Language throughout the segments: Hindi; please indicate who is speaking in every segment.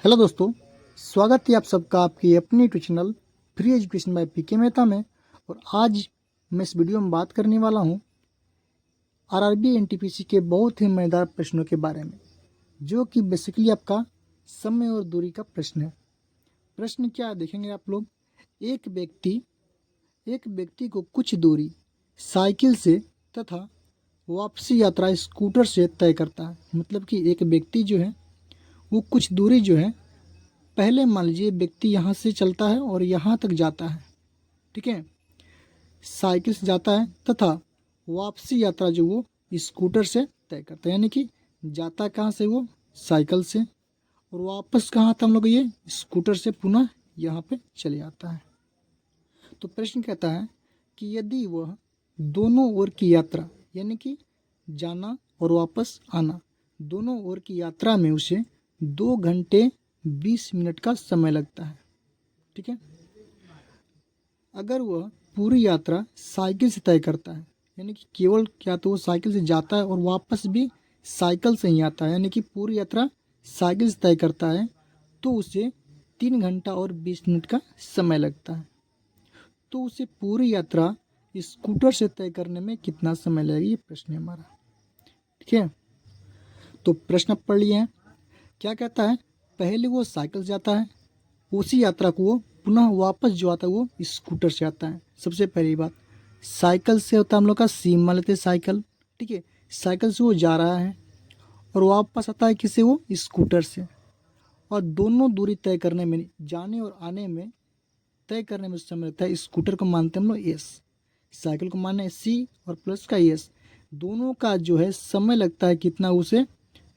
Speaker 1: हेलो दोस्तों, स्वागत है आप सबका आपकी अपनी YouTube channel free education by PK Mehta में। और आज मैं इस वीडियो में बात करने वाला हूं आरआरबी एनटीपीसी के बहुत ही मज़ेदार प्रश्नों के बारे में, जो कि बेसिकली आपका समय और दूरी का प्रश्न है। प्रश्न क्या देखेंगे आप लोग। एक व्यक्ति एक व्यक्ति को कुछ दूरी साइकिल से तथा वापसी यात्रा स्कूटर से तय करता है। मतलब कि एक व्यक्ति जो है वो कुछ दूरी जो है, पहले मान लीजिए व्यक्ति यहाँ से चलता है और यहाँ तक जाता है, ठीक है, साइकिल से जाता है तथा वापसी यात्रा जो वो स्कूटर से तय करता है। यानी कि जाता कहाँ से वो साइकिल से, और वापस कहाँ था हम लोग ये स्कूटर से पुनः यहाँ पे चले आता है। तो प्रश्न कहता है कि यदि वह दोनों ओर की यात्रा यानी कि जाना और वापस आना दोनों ओर की यात्रा में उसे 2 घंटे 20 मिनट का समय लगता है, ठीक है। अगर वह पूरी यात्रा साइकिल से तय करता है, यानी कि केवल क्या तो वो साइकिल से जाता है और वापस भी साइकिल से ही आता है, यानी कि पूरी यात्रा साइकिल से तय करता है, तो उसे 3 घंटा और 20 मिनट का समय लगता है। तो उसे पूरी यात्रा स्कूटर से तय करने में कितना समय लगेगा, ये प्रश्न है हमारा, ठीक है। तो प्रश्न पढ़ लिए हैं। क्या कहता है, पहले वो साइकिल से जाता है, उसी यात्रा को वो पुनः वापस जो आता है वो स्कूटर से आता है। सबसे पहली बात, साइकिल से होता है हम लोग का सी मान लेते हैं साइकिल, ठीक है। साइकिल से वो जा रहा है और वापस आता है किसे, वो स्कूटर से। और दोनों दूरी तय करने में, जाने और आने में तय करने में समय लगता है। स्कूटर को मानते हैं हम लोग एस, साइकिल को माने सी और प्लस का एस। दोनों का जो है समय लगता है कितना, उसे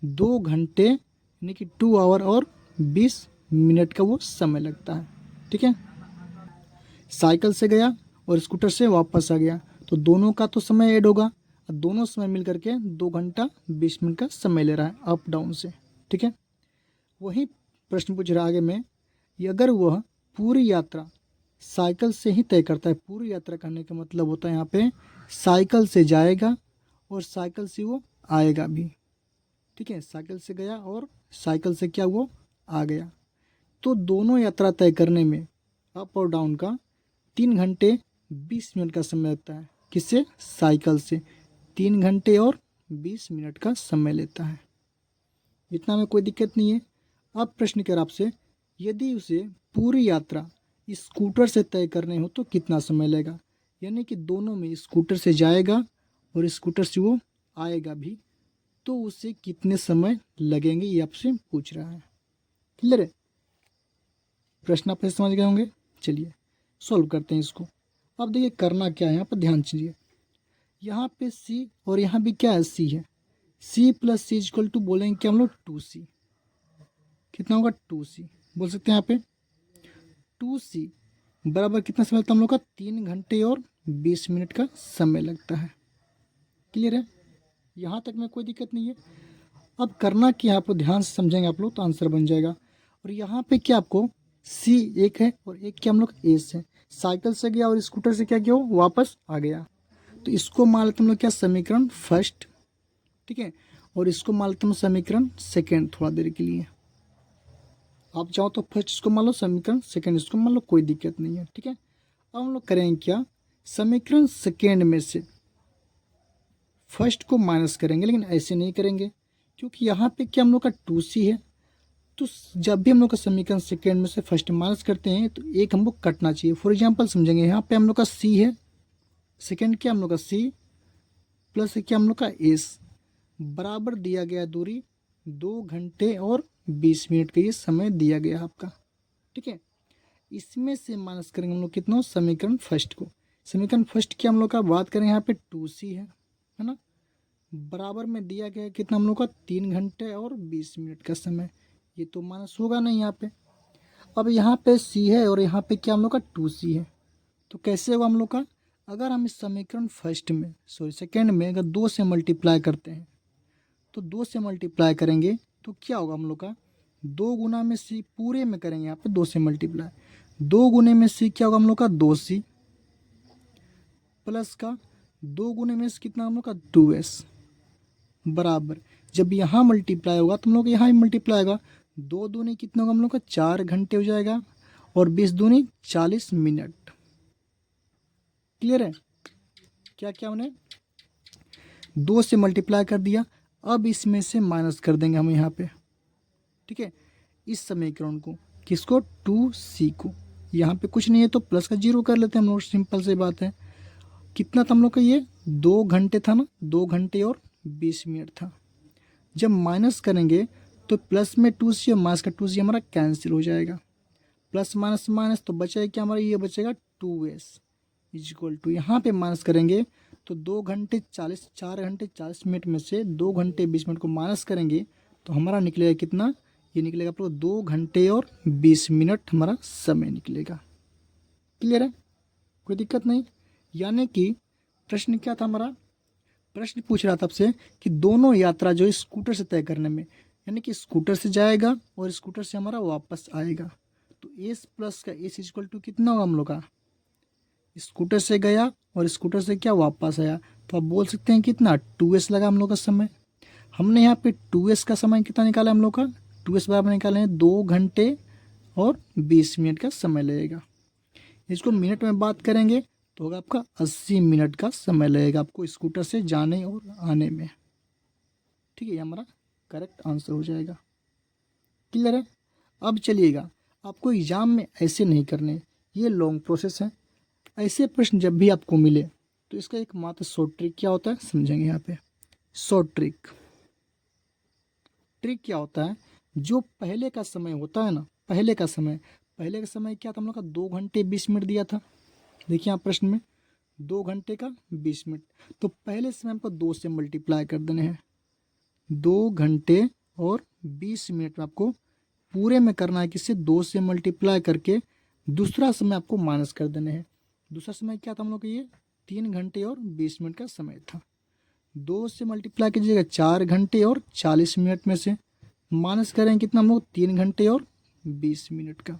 Speaker 1: 2 घंटे यानी कि 2 आवर और 20 मिनट का वो समय लगता है, ठीक है। साइकिल से गया और स्कूटर से वापस आ गया, तो दोनों का तो समय ऐड होगा, और दोनों समय मिल करके 2 घंटा 20 मिनट का समय ले रहा है अप डाउन से, ठीक है। वही प्रश्न पूछ रहा है आगे में, कि अगर वह पूरी यात्रा साइकिल से ही तय करता है। पूरी यात्रा करने का मतलब होता है यहाँ पे साइकिल से जाएगा और साइकिल से वो आएगा भी, ठीक है। साइकिल से गया और साइकिल से क्या वो आ गया, तो दोनों यात्रा तय करने में अप और डाउन का 3 घंटे 20 मिनट का समय लगता है। किससे, साइकिल से 3 घंटे और 20 मिनट का समय लेता है। इतना में कोई दिक्कत नहीं है। अब प्रश्न कर आपसे, यदि उसे पूरी यात्रा स्कूटर से तय करने हो तो कितना समय लगेगा। यानी कि दोनों में स्कूटर से जाएगा और स्कूटर से वो आएगा भी, तो उसे कितने समय लगेंगे, ये आपसे पूछ रहा है। क्लियर है, प्रश्न आप समझ गए होंगे। चलिए सॉल्व करते हैं इसको। अब देखिए करना क्या है, यहाँ पर ध्यान दीजिए। यहाँ पे सी और यहाँ भी क्या है, सी है। C plus C equal to बोलेंगे क्या हम लोग 2c, कितना होगा 2c बोल सकते हैं यहाँ पे। 2c बराबर कितना समय लगता है हम लोग का, 3 घंटे और 20 मिनट का समय लगता है। क्लियर है, यहाँ तक में कोई दिक्कत नहीं है। अब करना कि यहाँ पर ध्यान से समझेंगे आप लोग तो आंसर बन जाएगा। और यहाँ पे क्या आपको सी एक है और एक क्या हम लोग एस है। साइकिल से गया और स्कूटर से क्या किया, वो वापस आ गया, तो इसको मान लेते हम लोग क्या, समीकरण फर्स्ट, ठीक है। और इसको मान लेते हम समीकरण सेकेंड थोड़ा देर के लिए। आप चाहो तो फर्स्ट इसको मान लो समीकरण सेकेंड इसको मान लो, कोई दिक्कत नहीं है, ठीक है। अब हम लोग करेंगे क्या, समीकरण सेकेंड में से फर्स्ट को माइनस करेंगे, लेकिन ऐसे नहीं करेंगे क्योंकि यहाँ पे क्या हम लोग का 2c है। तो जब भी हम लोग का समीकरण सेकेंड में से फर्स्ट माइनस करते हैं तो एक हम लोग कटना चाहिए। फॉर एग्जांपल समझेंगे, यहाँ पे हम लोग का सी है, सेकेंड क्या हम लोग का सी प्लस क्या हम लोग का एस, बराबर दिया गया दूरी 2 घंटे और 20 मिनट का ये समय दिया गया आपका, ठीक है। इसमें से माइनस करेंगे हम लोग कितना, समीकरण फर्स्ट को। समीकरण फर्स्ट की हम लोग का बात करें, यहाँ पे 2c है ना, बराबर में दिया गया कितना हम लोग का 3 घंटे और 20 मिनट का समय। ये तो माइनस होगा नहीं यहाँ पे। अब यहाँ पे c है और यहाँ पे क्या हम लोग का 2c है, तो कैसे होगा हम लोग का, अगर हम इस समीकरण फर्स्ट में सॉरी सेकेंड में अगर 2 से मल्टीप्लाई करते हैं, तो 2 से मल्टीप्लाई करेंगे तो क्या होगा हम लोग का, 2 गुना में सी पूरे में करेंगे यहाँ पे 2 से मल्टीप्लाई, 2 गुने में सी क्या होगा हम लोग का 2c प्लस का 2 गुने में कितना हम लोग का 2s, बराबर जब यहाँ मल्टीप्लाई होगा तो हम लोग यहाँ भी मल्टीप्लाई होगा, 2 दूनी कितना होगा हम लोग का, 4 घंटे हो जाएगा, और 20 दूनी 40 मिनट। क्लियर है? क्या क्या हमने 2 से मल्टीप्लाई कर दिया, अब इसमें से माइनस कर देंगे हम यहाँ पे। ठीक है, इस समीकरण को, किसको, 2c को। यहाँ पे कुछ नहीं है तो प्लस का 0 कर लेते हैं हम लोग, सिंपल सी बात है। कितना था हम लोग का, ये 2 घंटे था ना, 2 घंटे और 20 मिनट था। जब माइनस करेंगे तो प्लस में 2c और माइनस का 2c हमारा कैंसिल हो जाएगा। प्लस माइनस माइनस तो बचेगा क्या हमारा, ये बचेगा 2s इज इक्वल टू, यहाँ पे माइनस करेंगे तो 4 घंटे 40 मिनट में से 2 घंटे 20 मिनट को माइनस करेंगे तो हमारा निकलेगा कितना, ये निकलेगा आप लोग 2 घंटे और 20 मिनट हमारा समय निकलेगा। क्लियर है? कोई दिक्कत नहीं। यानी कि प्रश्न क्या था हमारा, प्रश्न पूछ रहा था आपसे कि दोनों यात्रा जो है स्कूटर से तय करने में, यानी कि स्कूटर से जाएगा और स्कूटर से हमारा वापस आएगा, तो एस प्लस का एस इक्वल टू कितना होगा हम लोग का, स्कूटर से गया और स्कूटर से क्या वापस आया, तो आप बोल सकते हैं कितना 2s लगा हम लोग का समय। हमने यहाँ पे 2s का समय कितना निकाला हम लोग का, 2s बराबर निकाले हैं 2 घंटे और 20 मिनट का समय लगेगा। इसको मिनट में बात करेंगे तो होगा आपका 80 मिनट का समय लगेगा आपको स्कूटर से जाने और आने में। ठीक है, ये हमारा करेक्ट आंसर हो जाएगा। क्लियर है? अब चलिएगा, आपको एग्जाम में ऐसे नहीं करने, ये लॉन्ग प्रोसेस है। ऐसे प्रश्न जब भी आपको मिले तो इसका एक मात्र शॉर्ट ट्रिक क्या होता है समझेंगे। यहाँ पे शॉर्ट ट्रिक क्या होता है, जो पहले का समय होता है ना, पहले का समय क्या था हम लोग का, 2 घंटे 20 मिनट दिया था। देखिए यहाँ प्रश्न में 2 घंटे का 20 मिनट, तो पहले समय हमको 2 से मल्टीप्लाई कर देने हैं। 2 घंटे और 20 मिनट में आपको पूरे में करना है, किससे, 2 से मल्टीप्लाई करके दूसरा समय आपको माइनस कर देने हैं। दूसरा समय क्या था हम लोग का, ये 3 घंटे और 20 मिनट का समय था। 2 से मल्टीप्लाई कीजिएगा 4 घंटे और 40 मिनट में से माइनस करें कितना हम लोग, 3 घंटे और 20 मिनट का,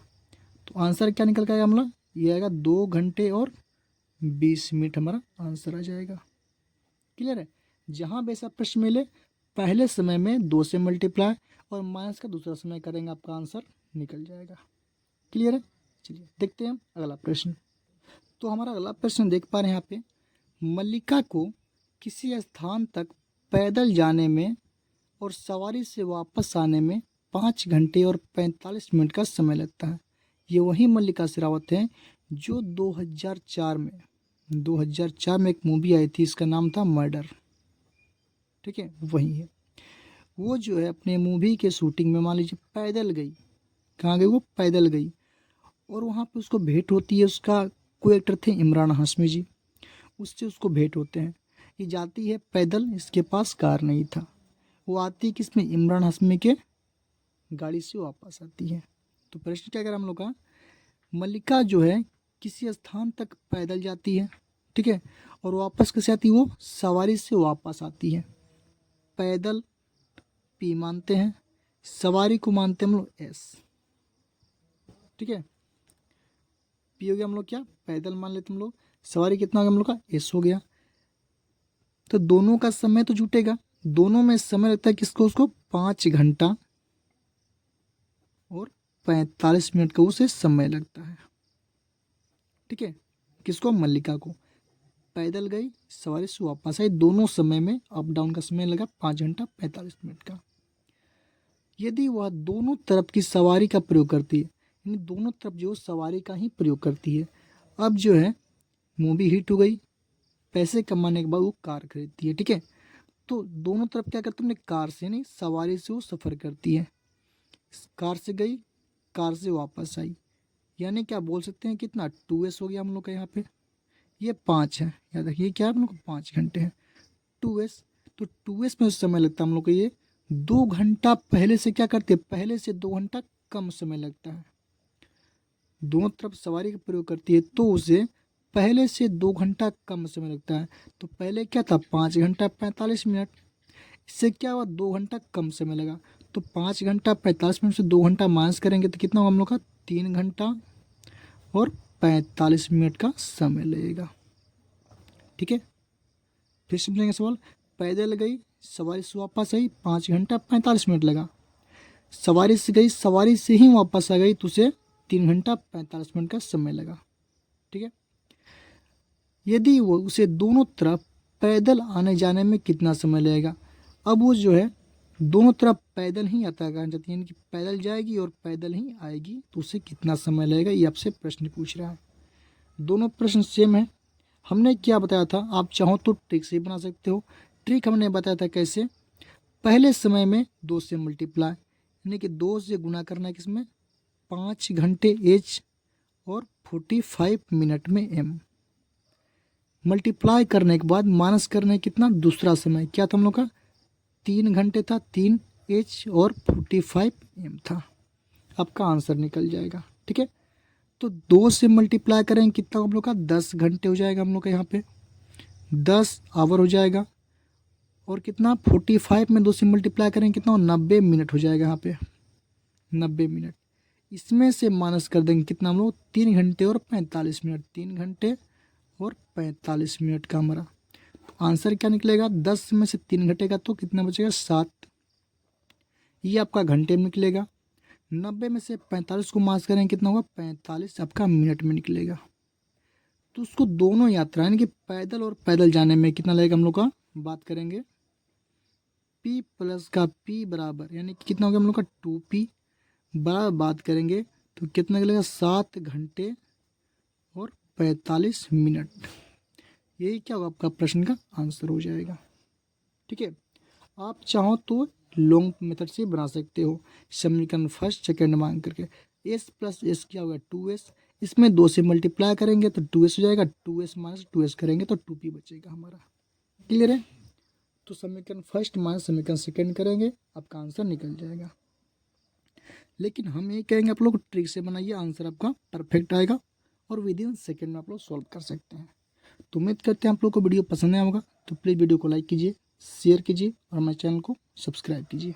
Speaker 1: तो आंसर क्या निकल के आएगा हमारा, ये आएगा 2 घंटे और 20 मिनट हमारा आंसर आ जाएगा। क्लियर है? जहाँ भी ऐसा प्रश्न मिले पहले समय में 2 से मल्टीप्लाई और माइनस का दूसरा समय करेंगे, आपका आंसर निकल जाएगा। क्लियर है? चलिए देखते हैं हम अगला प्रश्न। तो हमारा अगला प्रश्न देख पा रहे हैं यहाँ पे, मल्लिका को किसी स्थान तक पैदल जाने में और सवारी से वापस आने में 5 घंटे और 45 मिनट का समय लगता है। ये वही मल्लिका शेरावत है जो 2004 में एक मूवी आई थी, इसका नाम था मर्डर। ठीक है, वही है वो, जो है अपने मूवी के शूटिंग में मान लीजिए पैदल गई। कहाँ गई वो, पैदल गई, और वहाँ पे उसको भेंट होती है, उसका कोई एक्टर थे इमरान हाशमी जी, उससे उसको भेंट होते हैं। ये जाती है पैदल, इसके पास कार नहीं था, वो आती है किसमें, इमरान हाशमी के गाड़ी से वापस आती है। तो प्रश्न क्या करें हम लोग का, मल्लिका जो है किसी स्थान तक पैदल जाती है, ठीक है, और वापस कैसे आती है, वो सवारी से वापस आती है। पैदल पी मानते हैं, सवारी को मानते हैं हम लोग एस। ठीक है, पी हो गया हम लोग क्या, पैदल मान लेते हम लोग, सवारी कितना हो गया हम लोग का, एस हो गया। तो दोनों का समय तो जुटेगा, दोनों में समय लगता है किसको, उसको 5 घंटा और 45 मिनट का उसे समय लगता है। ठीक है, किसको, मल्लिका को। पैदल गई, सवारी से वापस आई, दोनों समय में अप डाउन का समय लगा 5 घंटा 45 मिनट का। यदि वह दोनों तरफ की सवारी का प्रयोग करती है, यानी दोनों तरफ जो सवारी का ही प्रयोग करती है, अब जो है मूवी हिट हो गई, पैसे कमाने के बाद वो कार खरीदती है। ठीक है, तो दोनों तरफ क्या करते हैं, कार से नहीं सवारी से वो सफ़र करती है। कार से गई, कार से वापस आई, यानी क्या बोल सकते हैं कितना, 2s हो गया हम लोग का। यहाँ पे ये 5 है, याद रखिए क्या है हम लोग को, 5 घंटे हैं, 2s। तो 2s में समय लगता है हम लोग को, ये 2 घंटा पहले से क्या करते हैं, पहले से 2 घंटा कम समय लगता है। दोनों तरफ सवारी का प्रयोग करती है तो उसे पहले से 2 घंटा कम समय लगता है। तो पहले क्या था, 5 घंटा 45 मिनट, इससे क्या हुआ, 2 घंटा कम समय लगा। तो 5 घंटा 45 मिनट से 2 घंटा माइनस करेंगे तो कितना हुआ हम लोग का, 3 घंटा और 45 मिनट का समय लगेगा। ठीक है, फिर समझेंगे सवाल। पैदल गई, सवारी से वापस आई, 5 घंटा 45 मिनट लगा। सवारी से गई, सवारी से ही वापस आ गई तो उसे 3 घंटा 45 मिनट का समय लगा। ठीक है। यदि वो उसे दोनों तरफ पैदल आने जाने में कितना समय लगेगा। अब वो जो है दोनों तरफ पैदल ही यात्रा करना चाहती है, यानी कि पैदल जाएगी और पैदल ही आएगी, तो उसे कितना समय लगेगा, ये आपसे प्रश्न पूछ रहा है। दोनों प्रश्न सेम है। हमने क्या बताया था, आप चाहो तो ट्रिक से ही बना सकते हो। ट्रिक हमने बताया था कैसे, पहले समय में 2 से मल्टीप्लाई, यानी कि 2 से गुना करना है किसमें, 5 घंटे एच और 45 मिनट में एम। मल्टीप्लाई करने के बाद माइनस करने कितना, दूसरा समय क्या था हम लोग का, 3 घंटे था, 3 एच और 45 एम था। आपका आंसर निकल जाएगा। ठीक है। तो 2 से मल्टीप्लाई करेंगे कितना हम लोग का, 10 घंटे हो जाएगा हम लोग का, यहाँ पे 10 आवर हो जाएगा। और कितना 45 में 2 से मल्टीप्लाई करेंगे कितना, 90 मिनट हो जाएगा यहाँ पे, 90 मिनट। इसमें से माइनस कर देंगे कितना हम लोग, 3 घंटे और 45 मिनट, 3 घंटे और 45 मिनट का हमारा आंसर क्या निकलेगा। 10 में से 3 घटेगा तो कितना बचेगा, 7। ये आपका घंटे में निकलेगा। 90 में से 45 को माइनस करेंगे कितना होगा, 45 आपका मिनट में निकलेगा। तो उसको दोनों यात्रा यानी कि पैदल और पैदल जाने में कितना लगेगा हम लोग का, बात करेंगे P प्लस का P बराबर, यानी कि कितना हो गया हम लोग का 2P बराबर, बात करेंगे तो कितना निकलेगा, 7 घंटे और 45 मिनट। यही क्या होगा आपका प्रश्न का आंसर हो जाएगा। ठीक है। आप चाहो तो लॉन्ग मेथड से बना सकते हो, समीकरण फर्स्ट सेकेंड मांग करके। एस प्लस एस क्या होगा, 2s, इसमें 2 से मल्टीप्लाई करेंगे तो 2s हो जाएगा, 2s माइनस 2s करेंगे तो 2p बचेगा हमारा। क्लियर है। तो समीकरण फर्स्ट माइनस समीकरण सेकेंड करेंगे, आपका आंसर निकल जाएगा। लेकिन हम ये कहेंगे आप लोग ट्रिक से बनाइए, आंसर आपका परफेक्ट आएगा और विद इन सेकेंड में आप लोग सॉल्व कर सकते हैं। तो उम्मीद करते हैं आप लोग को वीडियो पसंद आया होगा। तो प्लीज़ वीडियो को लाइक कीजिए, शेयर कीजिए और हमारे चैनल को सब्सक्राइब कीजिए।